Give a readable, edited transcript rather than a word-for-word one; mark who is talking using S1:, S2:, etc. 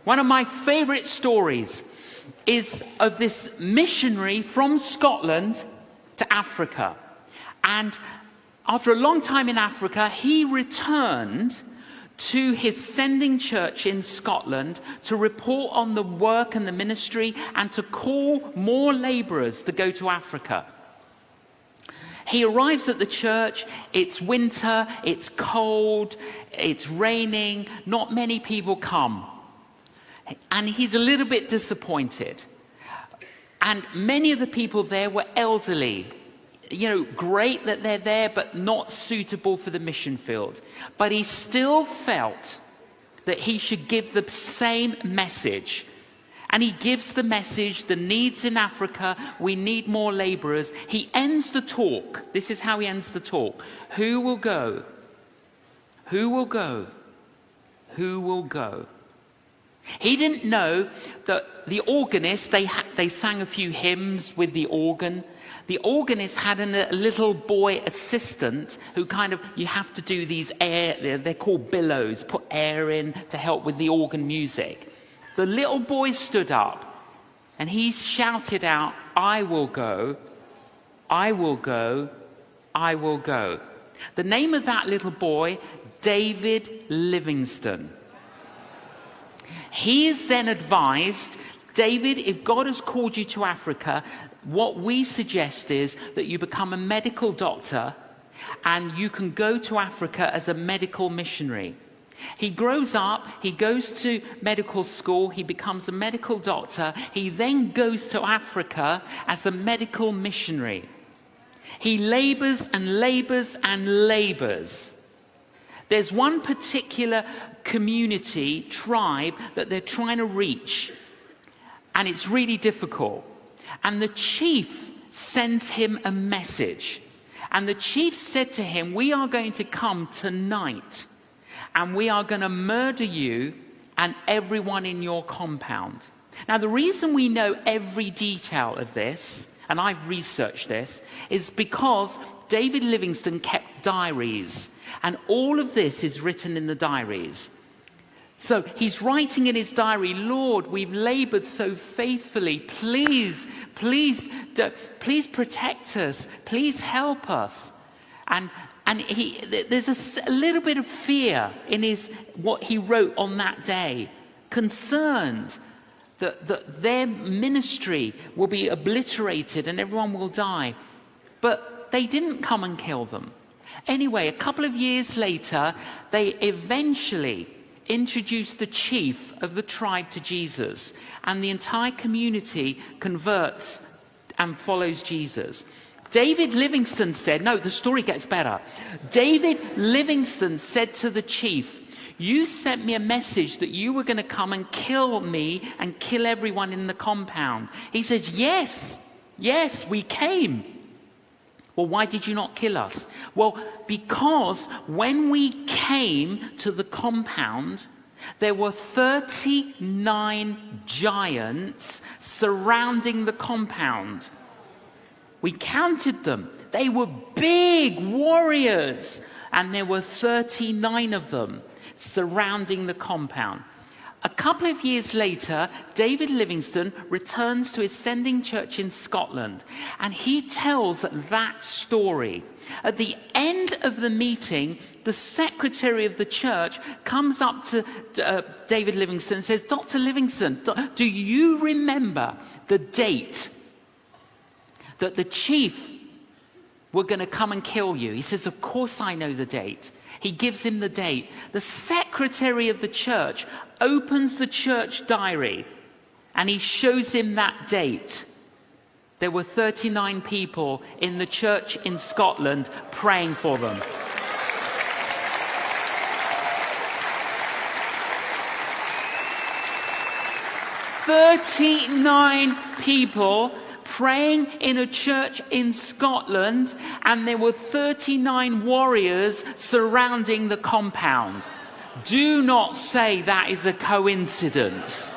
S1: One of my favorite stories is of this missionary from Scotland to Africa. And after a long time in Africa, he returned to his sending church in Scotland to report on the work and the ministry and to call more laborers to go to Africa. He arrives at the church, it's winter, it's cold, it's raining, not many people come. And he's a little bit disappointed. And many of the people there were elderly. You know, great that they're there, but not suitable for the mission field. But he still felt that he should give the same message. And he gives the message, the needs in Africa, we need more laborers. He ends the talk. This is how he ends the talk. Who will go? Who will go? Who will go? He didn't know that the organist, they sang a few hymns with the organ. The organist had a little boy assistant who kind of, you have to do these air, they're called billows, put air in to help with the organ music. The little boy stood up and he shouted out, I will go, I will go, I will go. The name of that little boy, David Livingstone. He is then advised, David, if God has called you to Africa, what we suggest is that you become a medical doctor and you can go to Africa as a medical missionary. He grows up, he goes to medical school, he becomes a medical doctor, he then goes to Africa as a medical missionary. He labors and labors and labors. There's one particular community, tribe, that they're trying to reach, and it's really difficult. And the chief sends him a message. And the chief said to him, we are going to come tonight, and we are going to murder you and everyone in your compound. Now, the reason we know every detail of this, and I've researched this, is because David Livingstone kept diaries. And all of this is written in the diaries. So he's writing in his diary, Lord, we've labored so faithfully. Please, please, please protect us. Please help us. And there's a little bit of fear in what he wrote on that day, concerned that their ministry will be obliterated and everyone will die. But they didn't come and kill them. Anyway, a couple of years later, they eventually introduced the chief of the tribe to Jesus, and the entire community converts and follows Jesus. David Livingstone said, no, the story gets better. David Livingstone said to the chief, you sent me a message that you were going to come and kill me and kill everyone in the compound. He says, yes, we came. Well, why did you not kill us? Well, because when we came to the compound, there were 39 giants surrounding the compound. We counted them. They were big warriors, and there were 39 of them surrounding the compound. A couple of years later, David Livingstone returns to his sending church in Scotland, and he tells that story. At the end of the meeting, the secretary of the church comes up to David Livingstone and says, Dr. Livingstone, do you remember the date that the chief were going to come and kill you? He says, of course I know the date. He gives him the date. The secretary of the church opens the church diary and he shows him that date. There were 39 people in the church in Scotland praying for them. "39 people praying in a church in Scotland, and there were 39 warriors surrounding the compound. Do not say that is a coincidence.